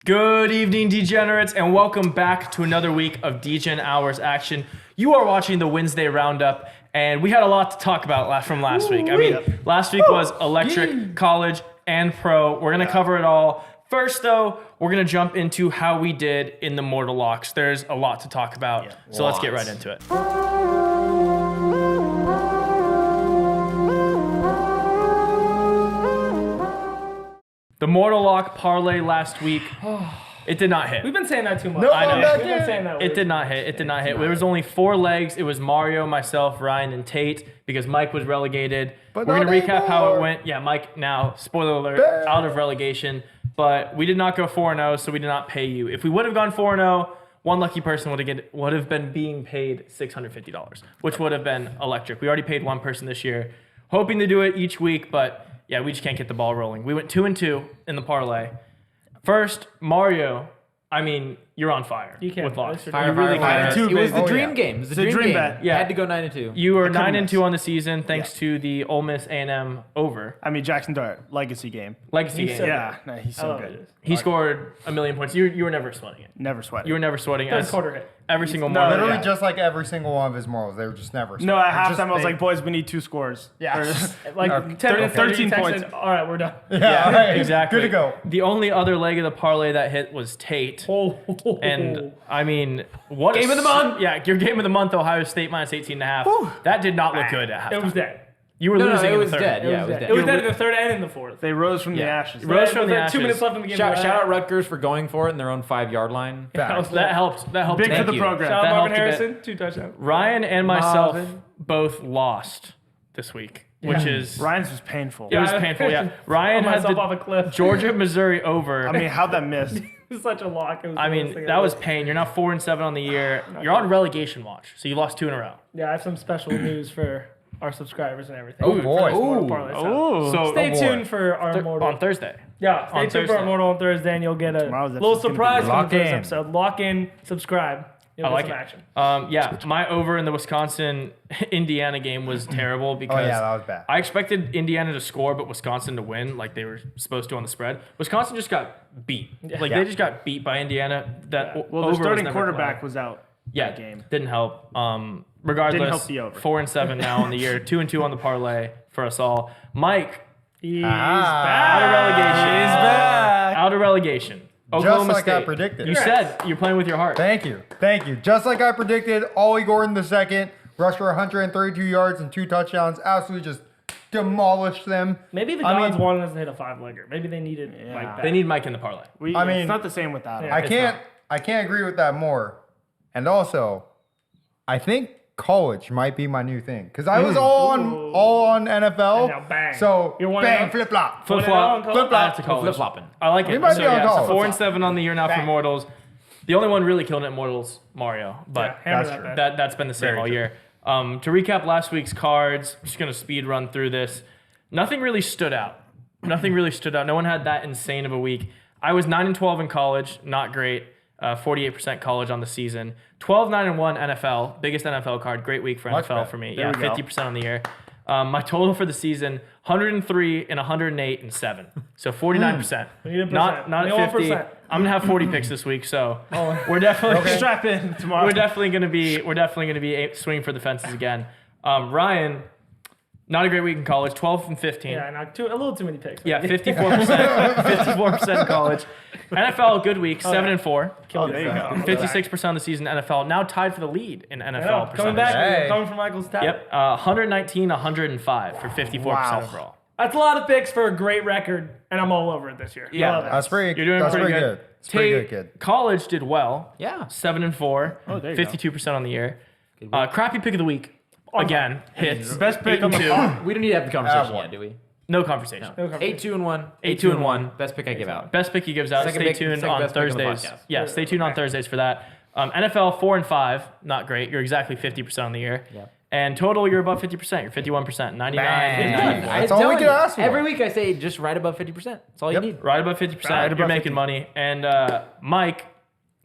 Good evening, degenerates, and welcome back to another week of Degen Hours action. You are watching the Wednesday Roundup, and we had a lot to talk about from last week. I mean, last week was electric, college, and pro. We're going to cover it all. First, though, we're going to jump into how we did in the Mortal Locks. There's a lot to talk about, so let's get right into it. The Mortal Lock parlay last week, it did not hit. We've been saying that too much. No, I know. We've been saying that. It did not hit. It did not hit. There was only 4 legs. It was Mario, myself, Ryan, and Tate because Mike was relegated. But we're going to not recap how it anymore. went. Yeah, Mike now, spoiler alert, out of relegation. But we did not go 4-0, so we did not pay you. If we would have gone 4-0, one lucky person would have been being paid $650, which would have been electric. We already paid one person this year, hoping to do it each week, but yeah, we just can't get the ball rolling. We went 2-2 in the parlay. First, Mario, I mean, you're on fire. You can't. With locks. Fire, You really fire, can't. It was the Oh, dream yeah. game. It was the It's a dream dream game. bet. You Yeah. had to go 9-2. You were couldn't 9-2 on the season thanks to the Ole Miss A&M over. I mean, Jackson Dart, legacy game. Legacy He's game. so Yeah, no, he's I so love good. it. He scored 1,000,000 points. You were never sweating it. Never sweating. You were never sweating it. Third As quarter hit. Every single No, morning. Literally yeah. just like every single one of his morals. They were just never. No, at It's just halftime I was they- like, boys, we need 2 scores. Yeah. Like Okay. 10 minutes, 13 texted, points. All right, we're done. Yeah, all right. Exactly. Good to go. The only other leg of the parlay that hit was Tate. And I mean, what Game of the month. Yeah, your game of the month, Ohio State minus 18.5. That did not look good at halftime. It was dead. You were No, losing it in was the third. dead. It Yeah, was it was dead. dead. It was dead in the third and in the fourth. They rose from the Yeah. ashes. Rose from the With ashes. 2 minutes left in the game. Shout out Rutgers for going for it in their own 5-yard line. Facts. That helped. That helped. Big a for bit. the you. program. Shout That out Marvin helped a bit. Harrison, 2 touchdowns. Ryan and myself Marvin. both lost this week, which is Ryan's was painful. it was painful. Yeah, Ryan Throw had myself off a the cliff. Georgia Missouri over. I mean, how'd that miss? It was such a lock. It was I the worst mean, thing that ever. was pain. You're now 4-7 on the year. You're on relegation watch, so you lost 2 in a row. Yeah, I have some special news for our subscribers and everything. Oh, For boy. this Mortal Ooh. Parlay, so Oh, So Stay Oh, boy. tuned for our Mortal. on Thursday. Yeah, stay on tuned for Thursday. our Mortal on Thursday, and you'll get a Tomorrow's little episode's gonna be surprise from lock the first in. episode. Lock in, subscribe. You'll I get like some it. action. Yeah, my over in the Wisconsin-Indiana game was terrible because Oh yeah, that was bad. I expected Indiana to score, but Wisconsin to win like they were supposed to on the spread. Wisconsin just got beat. Like they just got beat by Indiana. That Yeah. well, over the starting was never quarterback played. was out Yeah, that game. didn't help. Regardless, Didn't help the over. 4-7 now on the year, 2-2 on the parlay for us all. Mike, He's Ah. back. out of relegation. He's back. Out of relegation. Oklahoma like I State. predicted. You said you're playing with your heart. Thank you. Just like I predicted, Ollie Gordon II rushed for 132 yards and 2 touchdowns. Absolutely just demolished them. Maybe the I gods mean- wanted us to hit a 5-legger. Maybe they needed like that. They need Mike in the parlay. I mean, it's not the same without him. Yeah. I can't agree with that more. And also, I think college might be my new thing because I was all on NFL. And now bang. So You're one bang, and flip flop. Flip One and flop. out in Flip college? flop to college. Flip-flopping. I like it. We might So be on yeah, college. 4-7 on the year now for Bang. Mortals. The only one really killing it, Mortals, Mario. But hammer that's that true. bet. that's been the same Very all true. year. To recap last week's cards, I'm just gonna speed run through this. Nothing really stood out. Nothing really stood out. No one had that insane of a week. I was 9-12 in college, not great. 48% college on the season. 12-9-1 NFL, biggest NFL card. Great week for Much NFL better. for me. There Yeah, we go. 50% on the year. My total for the season: 103 and 108 and 7. So 49%. We need a Not percent. not We at want 50. 1%. I'm gonna have 40 picks this week, so we're definitely Strap in tomorrow. we're definitely gonna be swinging for the fences again. Ryan, not a great week in college. 12 and 15. Yeah, not a little too many picks. Yeah, 54%. 54% in college. NFL, good week. 7-4. Oh, there you go. 56% of the season NFL. Now tied for the lead in NFL Coming percentage. back, Hey. coming from Michael's tap. Yep. 119, 105 for 54% Wow. overall. That's a lot of picks for a great record, and I'm all over it this year. Yeah. I love it. That's pretty. You're doing that's pretty pretty good. good. It's pretty Tate, good, kid. College did well. Yeah. 7-4. Oh, there you go. 52% on the year. Crappy pick of the week. Again, hits. Best pick on the 8-2. farm. We don't need to have the conversation one. yet, do we? No conversation. No cover. 8-2-1. 8-2-1. Best pick I give out. Best pick he gives out. Second Stay pick- tuned second on best pick on the Thursdays. podcast. Yeah, stay tuned on Thursdays for that. NFL 4-5, not great. You're exactly 50% on the year. Yeah. And total, you're above 50%. You're 51%, 99, Bang. 59. That's all we can ask for. Every week I say just right above 50%. That's all Yep. you need. Right above 50%. Right you're above making 50. money. And Mike,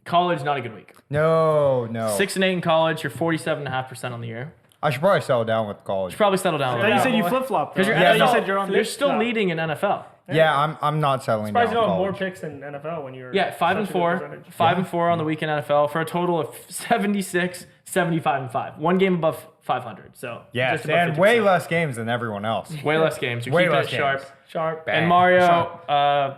college, not a good week. No. 6-8 in college. You're 47.5% on the year. I should probably settle down with college. Should probably settle down a I thought little you bit. said you flip flop. Because you're Yeah, NFL, you said you're on. you're still leading in NFL. Yeah, I'm not settling down. Surprised you don't have more college. picks in NFL when you were. Yeah, 5 and such a good 4, percentage. 5 and 4 on the weekend NFL for a total of 76, 75 and 5. One game above 500. So Yes, just above and way 50%. less games than everyone else. Way less games. You're Way keeping less it sharp. games. Sharp. And Bang. Mario,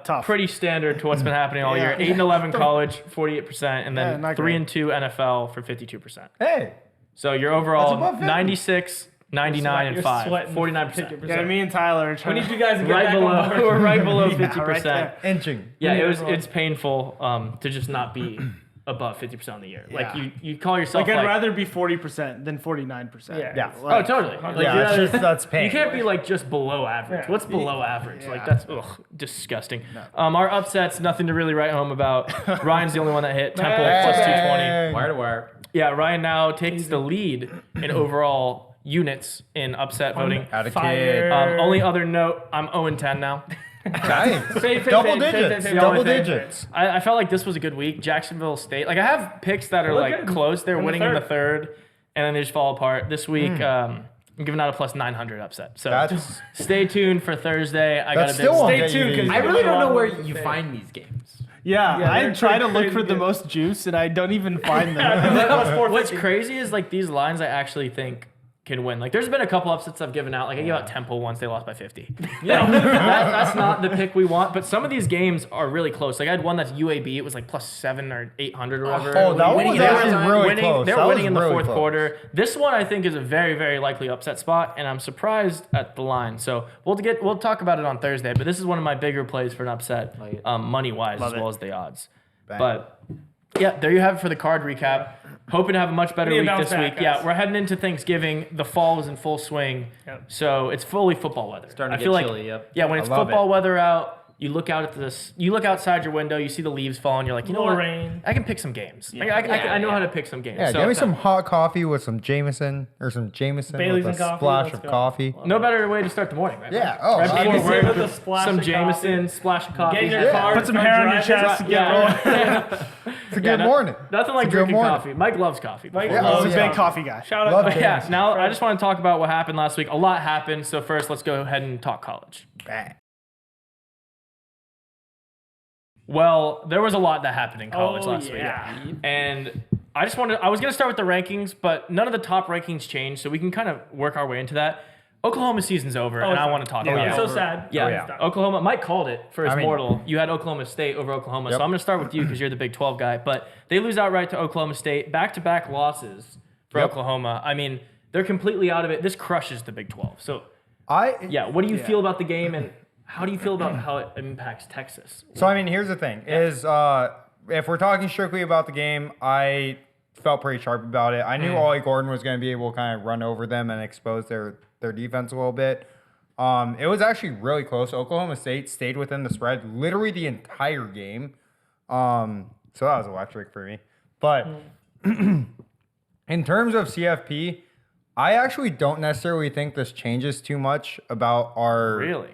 Tough. pretty standard to what's been happening all year. Yeah. 8 and 11 college, 48%, and Yeah, then not 3 great. and 2 NFL for 52%. Hey, So you're That's overall above 50. 96, 99, and You're 5, sweating 49%. 50%. Yeah, me and Tyler are We trying need to. you guys to get Right back on below, board. we're right below Yeah, 50%. right there. inching. Yeah, Yeah, it's everyone. painful to just not be above 50% on the year. Like Yeah. you call yourself Like, like, I'd rather be 40% than 49%. Yeah. Yeah. oh totally. Like, Yeah, you that's just that's pain. You can't be like just below average. Yeah. What's below average? Like Yeah. that's disgusting. Our upsets, nothing to really write home about. Ryan's the only one that hit Temple Hey. plus 220. Dang. Wire to wire. Yeah, Ryan now takes the lead in overall units in upset voting. Out of Fire. kid. Only other note, I'm 0-10 now. Nice. Same, Double same, same, digits. same, same, Double same, same. digits. I felt like this was a good week. Jacksonville State. Like I have picks that are Look like good. close. They're In the winning in the third, and then they just fall apart. This week, I'm giving out a plus 900 upset. So That's stay tuned for Thursday. I that got a still big won't Stay get you tuned, 'cause these. I really don't know where Thing. you find these games. Yeah, Yeah, I they're try to pretty look for the good. most juice, and I don't even find them. What's crazy is like these lines I actually think can win. Like there's been a couple upsets I've given out. Like I gave out Temple once, they lost by 50. Yeah, that's not the pick we want. But some of these games are really close. Like I had one that's UAB. It was like plus 7 or 800 or whatever. Oh, that one Winning- was they were actually really winning, close. They were That winning was in the really fourth close. quarter. This one I think is a very, very likely upset spot, and I'm surprised at the line. So we'll talk about it on Thursday. But this is one of my bigger plays for an upset, Like it. money wise Love as well it. as the odds. Bang. But yeah, there you have it for the card recap. Hoping to have a much better We need week to bounce this back, week. Yeah, guys. we're heading into Thanksgiving. The fall is in full swing. Yep. So it's fully football weather. Starting to I get feel like, chilly, yep. Yeah, when it's love football it. weather out, you look out at this. You look outside your window. You see the leaves falling. You're like, you know Little what? rain. I can pick some games. Yeah. I know how to pick some games. Yeah, So give me some hot coffee with some Jameson or some Jameson Baileys with and a coffee, splash let's of go. coffee. No better way to start the morning, right? Yeah. Oh, Right I before mean, Jameson work, with a splash some of Jameson, coffee. splash of coffee. Get in your Yeah. car. Put some start hair on your driving. chest to get rolling. it's a good morning. Nothing like It's a good drinking morning. coffee. Mike loves coffee. Mike Yeah, loves I'm a yeah. big coffee guy. Shout Love out. it. Yeah, now I just want to talk about what happened last week. A lot happened. So first, let's go ahead and talk college. Bang. Well, there was a lot that happened in college Oh, last yeah. week. And I was going to start with the rankings, but none of the top rankings changed, so we can kind of work our way into that. Oklahoma season's over, and it's I done. want to talk Yeah, about yeah. it. So sad. Yeah, It's done. Oklahoma. Mike called it for his I mean- mortal. You had Oklahoma State over Oklahoma, Yep. so I'm going to start with you because you're the Big 12 guy. But they lose outright to Oklahoma State. Back-to-back losses for Yep. Oklahoma. I mean, they're completely out of it. This crushes the Big 12. So, Yeah. what do you Yeah. feel about the game, and how do you feel about how it impacts Texas? So I mean, here's the thing: is if we're talking strictly about the game, I felt pretty sharp about it. I knew Ollie Gordon was going to be able to kind of run over them and expose their defense a little bit. It was actually really close. Oklahoma State stayed within the spread literally the entire game. So that was electric for me. But in terms of CFP, I actually don't necessarily think this changes too much about our. Really?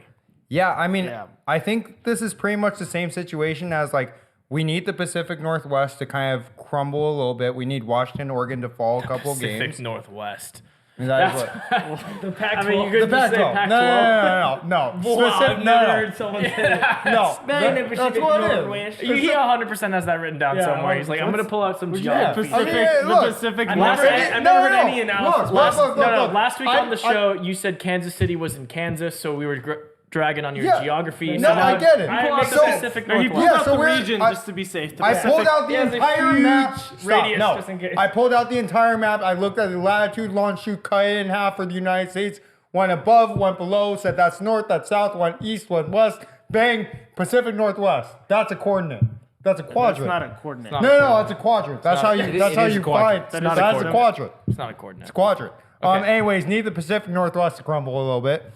Yeah, I mean, Yeah. I think this is pretty much the same situation as like we need the Pacific Northwest to kind of crumble a little bit. We need Washington, Oregon to fall a couple Pacific games. Northwest. And that is what- The Pac-12. I mean, you could the just say Pac-12. Pac-12. No. Wow, Specific, I've no, never no. heard someone say that. No, Spain and that's Pacific what it is. Northwest. He 100% has that written down Yeah, somewhere. He's like, I'm going to pull out some Yeah, geography. I mean, Pacific, look, the Pacific I've Last- never, Northwest. I've never heard any analysis. Look, Last week on the I- show, you said Kansas City was in Kansas, so we were dragging on your Yeah. geography. No, So now I get it. You pull I out the so- Pacific Or he Northwest. pulled Yeah, out so the we're- region I- just to be safe. The I Pacific. pulled out the Yeah, it's a entire huge map. radius, no. just in case. I pulled out the entire map. I looked at the latitude, longitude, cut it in half for the United States. Went above, went below, said that's north, that's south, went east, went west. Bang, Pacific Northwest. That's a coordinate. That's a That's quadrant. not a coordinate. not- No, that's a quadrant. That's how you. it is- That's it how is a you quadrant. find. That That's is a a quadrant. quadrant. It's not a coordinate. Quadrant. Okay. Anyways, need the Pacific Northwest to crumble a little bit,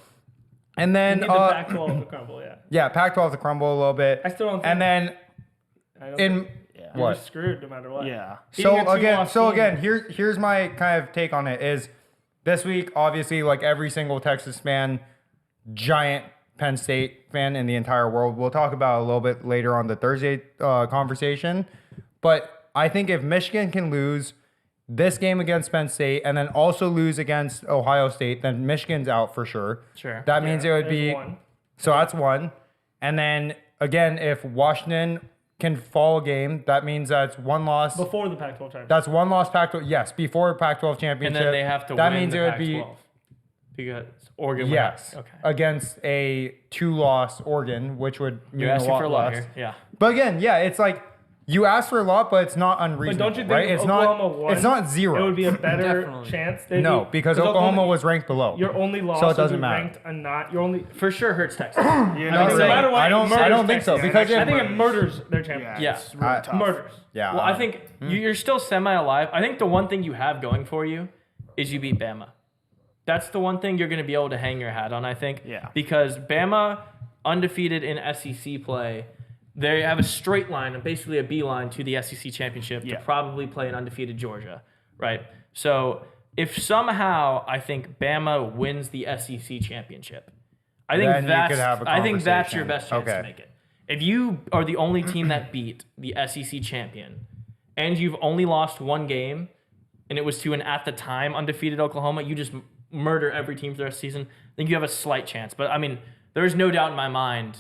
and then Need the Pac-12 to crumble, yeah. yeah, Pac-12 to crumble a little bit. I still don't think- And then I don't in think- You're what? just screwed no matter what. Yeah. Beating a So again, two-loss so team. again, here's my kind of take on it is this week, obviously, like every single Texas fan, giant Penn State fan in the entire world. We'll talk about it a little bit later on the Thursday conversation. But I think if Michigan can lose this game against Penn State and then also lose against Ohio State, then Michigan's out for sure. Sure. That means it would there's be one. so that's one. And then again, if Washington can fall a game, that means that's one loss. Before the Pac-12 championship. That's one loss Pac-12. Yes, before Pac-12 championship. And then they have to that win means the it would Pac-12. be Because Oregon yes went out. Okay. against a 2-loss Oregon, which would mean You're a asking lot for a lot less. here. Yeah. But again, yeah, it's like you ask for a lot, but it's not unreasonable. But don't you think right? if It's Oklahoma not. won, It's not zero. It would be a better Definitely. chance. no, because Oklahoma was ranked below. Your only loss So it would doesn't be matter. ranked a not. Your only. For sure hurts Texas. Yeah, I mean, no matter what, I it don't murders think so, Texas. because I if- think it murders their championship. Yeah. It's really I- tough. Murders. Yeah. Well, I think you're still semi-alive. I think the one thing you have going for you is you beat Bama. That's the one thing you're going to be able to hang your hat on, I think. Yeah. Because Bama, undefeated in SEC play, they have a straight line, basically a beeline to the SEC championship to Yeah. probably play an undefeated Georgia, right? So if somehow I think Bama wins the SEC championship, I think Then you that's could have a I think that's your conversation. best chance Okay. to make it. If you are the only team that beat the SEC champion, and you've only lost one game, and it was to an at the time undefeated Oklahoma, you just murder every team for the rest of the season. I think you have a slight chance. But I mean, there's no doubt in my mind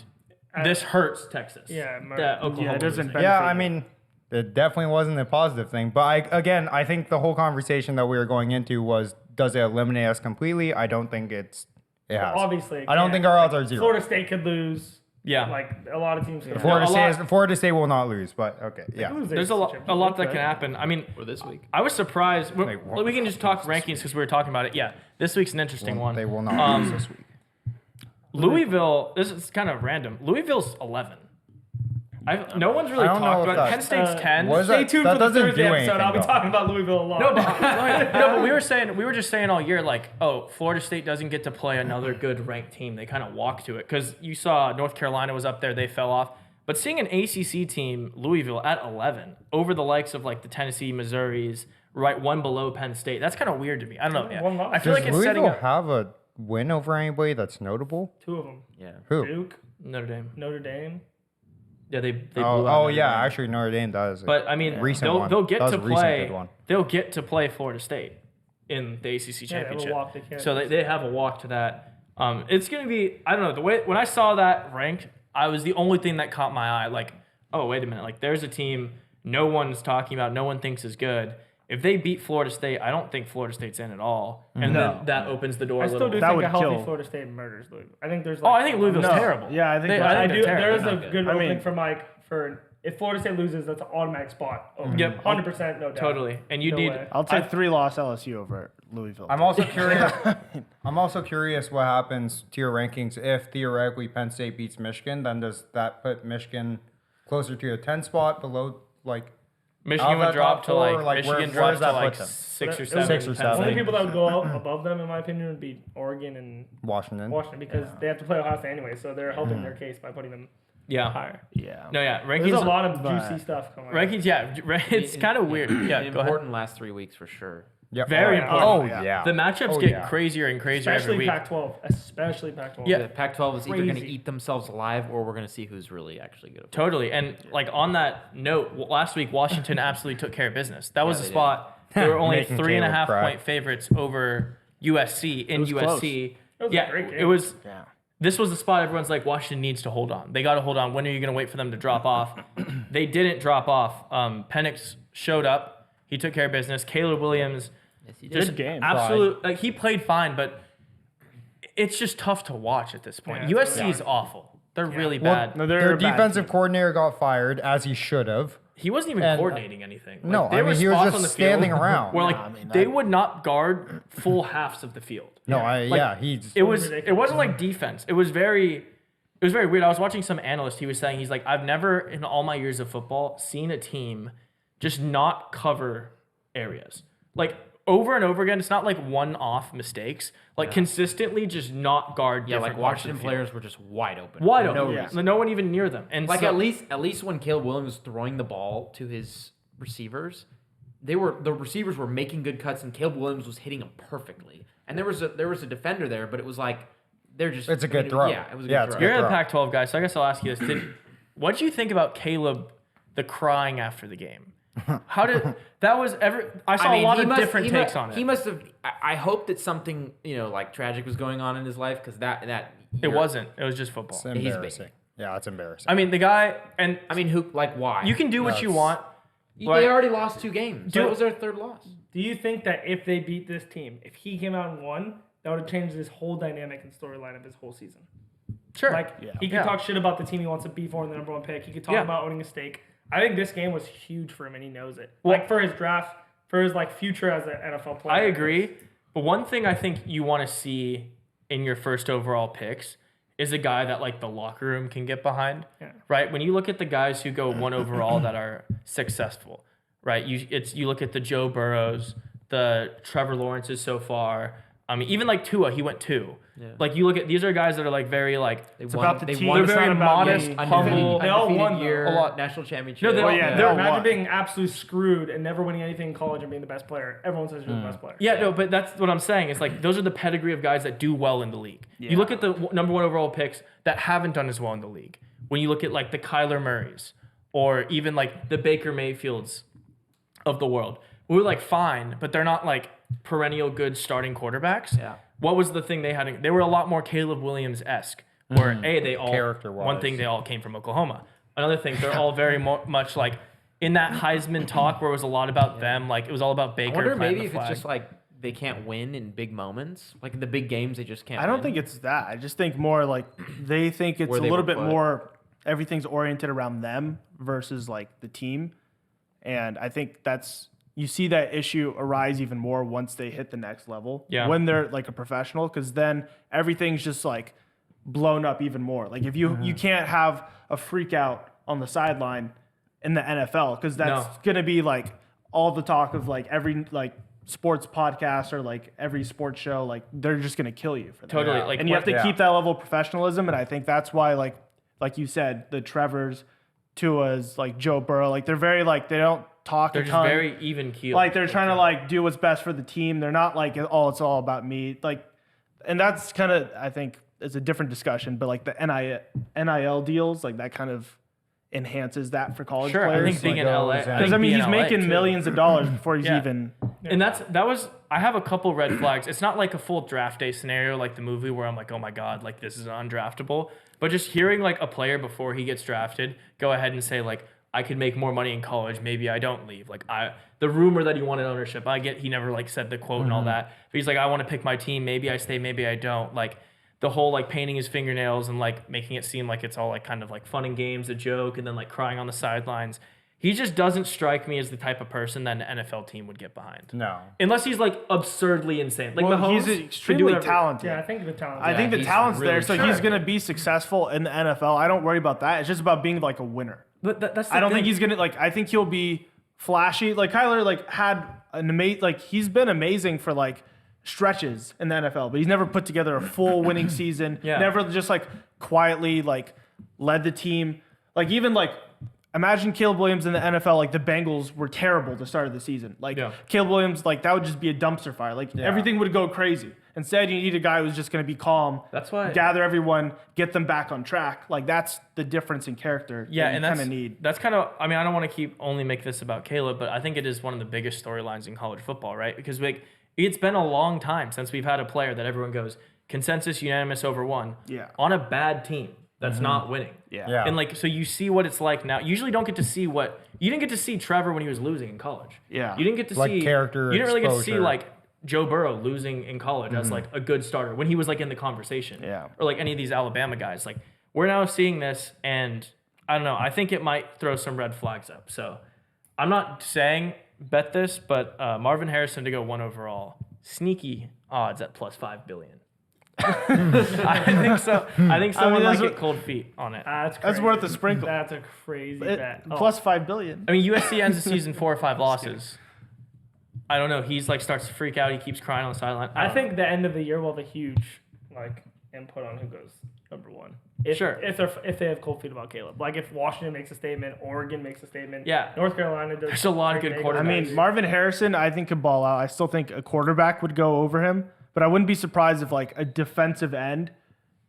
this hurts Texas. Yeah, that Oklahoma Yeah, it doesn't losing. benefit Yeah, I you. mean, it definitely wasn't a positive thing. But I think the whole conversation that we were going into was, does it eliminate us completely? I don't think it has. Obviously, it I don't can't. think our odds are zero. Florida State could lose. Yeah. Like a lot of teams could. Florida State will not lose, but okay, yeah. There's a lot that can happen. I mean, For this week. I was surprised. Wait, what? We can just talk rankings because we were talking about it. Yeah, this week's an interesting one. They will not lose this week. Louisville, this is kind of random. Louisville's 11. No one's really I don't know talked if about it. that's- Penn State's 10. What is Stay that? tuned That for the doesn't Thursday do episode. anything, I'll be though. talking about Louisville a lot. No, but we were just saying all year, like, oh, Florida State doesn't get to play another good ranked team. They kind of walk to it because you saw North Carolina was up there, they fell off. But seeing an ACC team, Louisville at 11, over the likes of like the Tennessee, Missouris, right one below Penn State, that's kind of weird to me. I don't know. Yeah. One loss. I feel Does like it's setting Louisville up have a win over anybody that's notable? 2 of them. Yeah. Who? Duke, Notre Dame. Notre Dame. Yeah, they blew Oh, out Notre yeah, Dame. actually Notre Dame does. But I mean, Recent one. they'll get That was to a recent play. good one. They'll get to play Florida State in the ACC Yeah, they have a championship. walk to Kansas. So they have a walk to that. It's gonna be, I don't know, the way when I saw that ranked, I was the only thing that caught my eye. Like, oh wait a minute, like there's a team no one's talking about, no one thinks is good. If they beat Florida State, I don't think Florida State's in at all, and No. then that opens the door I a still little. do That think would a healthy kill. Florida State murders Louisville. I think there's Oh, like. I think Louisville's No. terrible. Yeah, I think They- that's- I think do. they're terrible. There is They're a not good I opening mean- for Mike for if Florida State loses, that's an automatic spot. Yep. 100%, no doubt. Totally, and you No need. way. I'll take 3-loss LSU over Louisville. I'm also curious. I'm also curious what happens to your rankings if theoretically Penn State beats Michigan. Then does that put Michigan closer to a 10 spot below like? Michigan Out of would that drop top to four, like like, Michigan where drops does that to like put them? 6 or It 7. Six or Penn seven. The only State. people that would go above them, in my opinion, would be Oregon and Washington. Washington because they have to play Ohio State anyway, so they're helping their case by putting them Yeah. higher. yeah. No, yeah. There's Rankings. a lot of but- juicy stuff coming. Rankings. Yeah. It's kind of weird. Yeah. Go ahead. Important last 3 weeks for sure. Yeah. Very oh, important. Oh Yeah. yeah. The matchups Oh, get yeah. crazier and crazier every Especially week. Pac-12. Especially Pac-12. Yeah. The Pac-12 is either going to Crazy. eat themselves alive or we're going to see who's really actually good. Totally. And like on that note, last week Washington absolutely took care of business. That was Yeah, a they spot. They were only Making 3.5 Caleb cry. point favorites over USC in was USC. close. It was a Yeah, great game. it was. Yeah. This was the spot everyone's like, Washington needs to hold on. They got to hold on. When are you going to wait for them to drop off? They didn't drop off. Penix showed up. He took care of business. Caleb Williams, Yes, he just Good game. absolute. Like he played fine, but it's just tough to watch at this point. Yeah, it's USC is awful. They're really Well, bad. No, they're Their a bad defensive team. coordinator got fired as he should have. He wasn't even And, coordinating anything. no, there I were mean, he was spots just on the standing field around. Where like Yeah, I mean, they that- would not guard full halves of the field. No, Like, he's. It was. It ridiculous. wasn't like defense. It was very weird. I was watching some analyst. He was saying he's like, I've never in all my years of football seen a team just not cover areas like over and over again. It's not like one-off mistakes. Like consistently just not guard. Yeah, like different parts of Washington the field. players were just wide open. Wide for open. No Yeah. reason. No one even near them. And Like so, at least when Caleb Williams was throwing the ball to his receivers, the receivers were making good cuts and Caleb Williams was hitting them perfectly. And there was a defender there, but it was like they're just It's a good throw. Yeah, it was a Yeah, good it's throw. good. you're the throw. Pac-12 guy, so I guess I'll ask you this: what did you think about Caleb, the crying after the game? How did that was ever? I saw a lot of different takes on it. He must have. I hope that something like tragic was going on in his life because that It wasn't. It was just football. It's He's big. embarrassing. Yeah, it's embarrassing. I mean, the guy, and I mean, why? you can do what you That's- want. They Like, already lost 2 games. That was their 3rd loss. Do you think that if they beat this team, if he came out and won, that would have changed his whole dynamic and storyline of his whole season? sure. Like, he could Yeah. talk shit about the team he wants to be for in the number 1 pick. He could talk Yeah. about owning a stake. I think this game was huge for him, and he knows it. Well- Like, for his draft, for his, like, future as an NFL player. I agree. But one thing I think you want to see in your first overall picks is a guy that like the locker room can get behind, Yeah. right? When you look at the guys who go 1 overall that are successful, right? You look at the Joe Burrows, the Trevor Lawrences so far. I mean, even like Tua, he went 2. Yeah. Like you look at these are guys that are like very like It's about the team. They're It's very not about modest, me. humble. They all won, though. year, A lot. national championship. No, they all- yeah, they're- they all Imagine won. being absolutely screwed and never winning anything in college and being the best player. Everyone says you're the best player. Yeah, no, but that's what I'm saying. It's like those are the pedigree of guys that do well in the league. Yeah. You look at the number 1 overall picks that haven't done as well in the league. When you look at like the Kyler Murrays or even like the Baker Mayfields of the world, who are like fine, but they're not like perennial good starting quarterbacks. Yeah. What was the thing they had? They were a lot more Caleb Williams-esque, where they all Character-wise. one thing they all came from Oklahoma. Another thing, they're all very much like in that Heisman talk where it was a lot about them. Like it was all about Baker. I wonder planting maybe the if it's flag. just like they can't win in big moments, like in the big games they just can't. I don't win. think it's that. I just think more like they think it's Where a they little were bit put. more everything's oriented around them versus like the team. And I think you see that issue arise even more once they hit the next level. Yeah. When they're like a professional, because then everything's just like blown up even more. Like if you can't have a freak out on the sideline in the NFL, because that's No. gonna be like all the talk of like every like sports podcast or like every sports show, like they're just gonna kill you for that. Totally, like, and you have to yeah. keep that level of professionalism. And I think that's why like you said, the Trevors, Tua's, like Joe Burrow, like they're very like they don't talk they're a just ton. very even keel. Like they're trying to like do what's best for the team. They're not like, oh, it's all about me. Like, and that's kind of, I think it's a different discussion, but like the NIL deals, like that kind of enhances that for college Sure, I players. think being Like, in LA. because I mean, he's making millions of dollars before he's Yeah. even. And that was I have a couple red flags. It's not like a full draft day scenario like the movie where I'm like, oh my god, like this is undraftable. But just hearing like a player before he gets drafted go ahead and say like I could make more money in college, maybe I don't leave. Like the rumor that he wanted ownership, I get he never like said the quote and all that. But he's like, I want to pick my team, maybe I stay, maybe I don't. Like the whole like painting his fingernails and like making it seem like it's all like kind of like fun and games, a joke, and then like crying on the sidelines. He just doesn't strike me as the type of person that an NFL team would get behind. No. Unless he's like absurdly insane. Like Well, Mahomes he's can do extremely whatever- talented. Yeah, I think the talent. I think the he's talent's really there, so sure. he's gonna be successful in the NFL. I don't worry about that. It's just about being like a winner. But that's the I don't thing. think he's gonna like. I think he'll be flashy. Like Kyler, like had an amazing. Like he's been amazing for like stretches in the NFL, but he's never put together a full winning season. Yeah. Never just like quietly like led the team. Like even like imagine Caleb Williams in the NFL. Like the Bengals were terrible to start of the season. Like Yeah. Caleb Williams, like that would just be a dumpster fire. Like everything would go crazy. Instead, you need a guy who's just going to be calm. That's why- gather everyone, get them back on track. Like that's the difference in character. Yeah, that you and that's kind of need. that's kind of. I mean, I don't want to only make this about Caleb, but I think it is one of the biggest storylines in college football, right? Because like it's been a long time since we've had a player that everyone goes consensus unanimous over one. Yeah. On a bad team that's not winning. Yeah. Yeah. And like so you see what it's like now. You usually don't get to see what you didn't get to see Trevor when he was losing in college. Yeah. You didn't get to Like see character You didn't really get to see exposure. like Joe Burrow losing in college as like a good starter when he was like in the conversation. Yeah. Or like any of these Alabama guys. Like we're now seeing this and I don't know. I think it might throw some red flags up. So I'm not saying bet this, but Marvin Harrison to go 1 overall. Sneaky odds at plus 5 billion. I think so. I think someone might that's get what- cold feet on it. That's That's crazy. worth a sprinkle. That's a crazy bet. Oh. Plus $5 billion. I mean, USC ends the season 4 or 5 losses. I don't know. He's like starts to freak out. He keeps crying on the sideline. I don't think the end of the year will have a huge like input on who goes number 1. Sure. If they have cold feet about Caleb, like if Washington makes a statement, Oregon makes a statement, Yeah. North Carolina does. There's a lot of good I quarterbacks. mean, Marvin Harrison, I think could ball out. I still think a quarterback would go over him, but I wouldn't be surprised if like a defensive end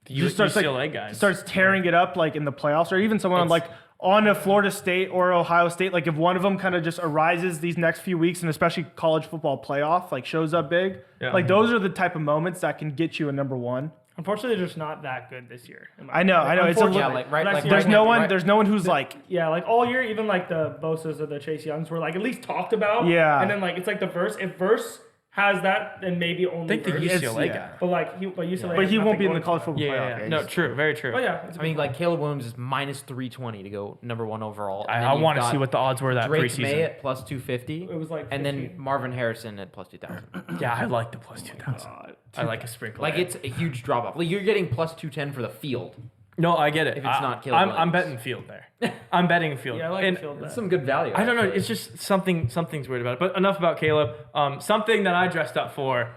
You starts UCLA like guys. starts tearing it up like in the playoffs, or even someone like on a Florida State or Ohio State. Like if one of them kind of just arises these next few weeks, and especially college football playoff, like shows up big. Yeah. Like those are the type of moments that can get you a number 1. Unfortunately, they're just not that good this year. I know. It's a Unfortunately. Yeah, like right, like there's right no now- one. right- There's no one who's like. Yeah, like all year, even like the Bosa's or the Chase Youngs were like at least talked about. Yeah. And then like it's like the Verse. If Verse has that, then maybe only I think the Verse. UCLA yeah. guy. But like UCLA. But has he won't nothing be in the going college for football Yeah, playoff. yeah, no, true, very true. them. Oh yeah, it's a I mean, good like Caleb Williams is minus 320 to go number 1 overall. And then I you've want to got see what the odds were that Drake preseason. May at plus 250. It was like and then 15. Marvin Harrison at plus 2,000. Yeah, I like the plus 2,000. God. I like a sprinkle. Like it's a huge drop off. Like you're getting plus 210 for the field. No, I get it. If it's not Caleb I'm Williams. betting field there. I'm betting field. Yeah, I like And the field That's bet. some good value. I don't know. actually. It's just something's weird about it. But enough about Caleb. Something that I dressed up for.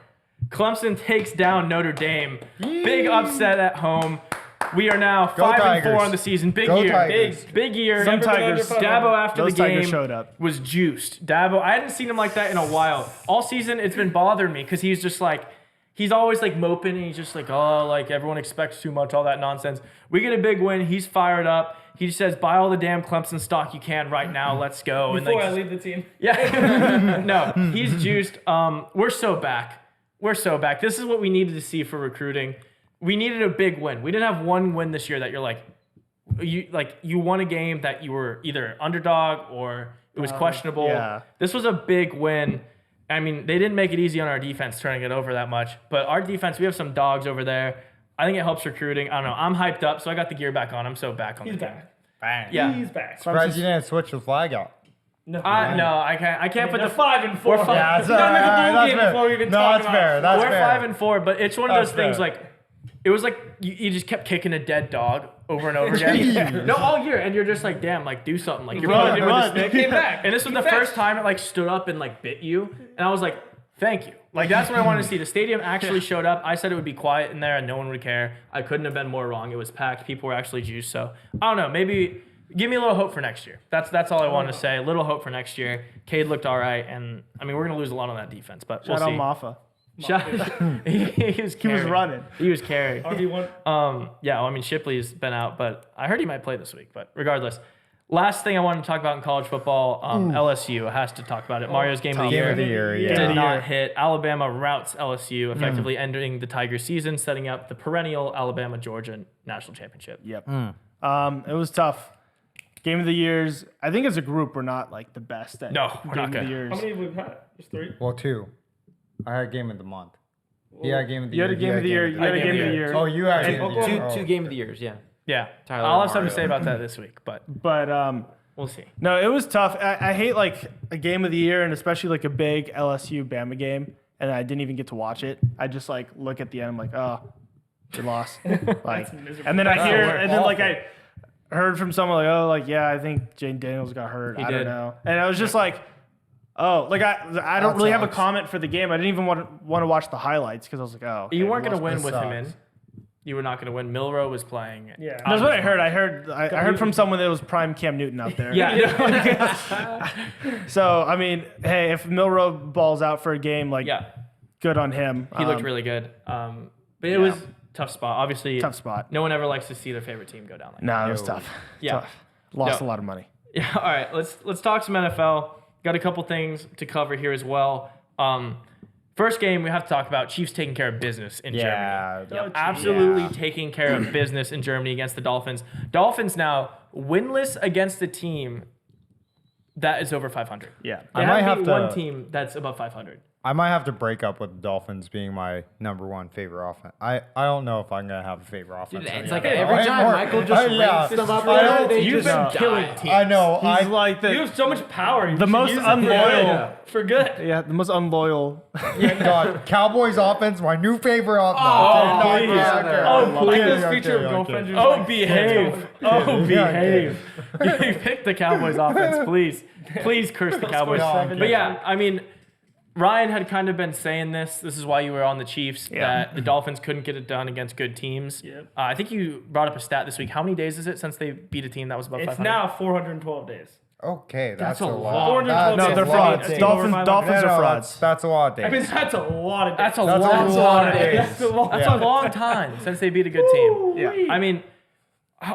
Clemson takes down Notre Dame. Big upset at home. We are now Go 5-4 Tigers. on the season. Big Go year. Tigers. Big year. Some Never been Tigers. under 500. Dabo after Those the game Tigers showed up. was juiced. Dabo, I hadn't seen him like that in a while. All season, it's been bothering me because he's just like, he's always like moping and he's just like, oh, like everyone expects too much, all that nonsense. We get a big win. He's fired up. He just says, buy all the damn Clemson stock you can right now. Let's go. And Before like, I leave the team. yeah. No, he's juiced. We're so back. We're so back. This is what we needed to see for recruiting. We needed a big win. We didn't have one win this year that you're like, you won a game that you were either underdog or it was questionable. yeah. This was a big win. I mean, they didn't make it easy on our defense turning it over that much, but our defense, we have some dogs over there. I think it helps recruiting. I don't know. I'm hyped up, so I got the gear back on. I'm so back on He's the game. back. Bang. Yeah. He's back. Surprised you didn't switch the flag out. No, No, I can't. I can't put they're the 5-4. We're five- Yeah, that's, You gotta make a bowl that's game fair. before we even No, talk that's about fair. it. That's We're fair. 5-4, but it's one of those That's things fair. like it was like you just kept kicking a dead dog over and over again. No, all year, and you're just like, damn, like do something. Like you're Run, probably doing run. this Came back. and this was the first time it like stood up and like bit you, and I was like, thank you. Like that's what I wanted to see. The stadium actually showed up. I said it would be quiet in there and no one would care. I couldn't have been more wrong. It was packed. People were actually juiced. So I don't know. Maybe give me a little hope for next year. That's all I wanted to say. A little hope for next year. Cade looked all right, and I mean we're gonna lose a lot on that defense, but we'll Shout out see. Maffa. He was He was carrying. running. He was carrying. RB1. Yeah, well, I mean Shipley's been out, but I heard he might play this week. But regardless, last thing I wanted to talk about in college football, LSU has to talk about it. Mario's game of the Game year. of the year, Yeah. yeah. Did the not year. hit. Alabama routes LSU, effectively ending the Tigers season, setting up the perennial Alabama-Georgia national championship. Yep. It was tough. Game of the years. I think as a group, we're not like the best at No, we're game not of good. the years. How many have we had? Just 3? Well, 2. I had game of the month. He had game of the You year. had a game of the year. You had a game of the year. Oh, you had And game of the year. Two game of the years, yeah. Yeah, Tyler I'll have something to Mario. say about that this week, but But we'll see. no, it was tough. I hate like a game of the year and especially like a big LSU Bama game, and I didn't even get to watch it. I just like look at the end. I'm like, oh, we lost. Like, miserable. and then I hear, That's and then like I heard from someone like, oh, like yeah, I think Jane Daniels got hurt. He I did. don't know. And I was just like, oh, like I don't That really have a sucks. comment for the game. I didn't even want to watch the highlights because I was like, oh, okay, You we weren't going to lost. win with him in. sucks. You were not going to win. Milrow was playing. Yeah. That's what I heard. I heard from someone that was prime Cam Newton out there. Yeah. So I mean, hey, if Milrow balls out for a game, like Yeah. good on him. He looked really good. But it was tough spot. Obviously, tough spot. no one ever likes to see their favorite team go down like that. No, it was No. tough. Yeah. Tough. Lost No. a lot of money. Yeah. All right. Let's talk some NFL. Got a couple things to cover here as well. First game we have to talk about Chiefs taking care of business in Germany. Yeah. Yep, absolutely Yeah. taking care of business in Germany against the Dolphins. Dolphins now winless against a team that is over 500. Yeah. They I might haven't have beat one to- team that's above 500. I might have to break up with the Dolphins being my number 1 favorite offense. I don't know if I'm gonna have a favorite offense. Dude, it's anymore. like every I time more- Michael just yeah. ranks them up, I don't- they You've just been killing die. teams. I know. He's like You have so much power. You The should most use it unloyal. for good. Yeah, the most unloyal. God, Cowboys offense, my new favorite offense. Oh, Okay, please. okay, Oh, okay, please. Michael's okay, future okay. girlfriend just Oh, like, behave. Oh, Yeah, behave. You picked the Cowboys offense, please. Please curse the Cowboys. seven. But yeah, I mean, Ryan had kind of been saying this. This is why you were on the Chiefs, that the Dolphins couldn't get it done against good teams. Yep. I think you brought up a stat this week. How many days is it since they beat a team that was above It's 500? now 412 days. Okay, that's a a lot. lot. 412 No, days. they're a lot. frauds. That's Dolphins, over Dolphins 500. are No, frauds. That's a lot of days. I mean, that's a lot of days. That's a That's long a lot of time. days. That's a long That's a long time since they beat a good team. Yeah. I mean,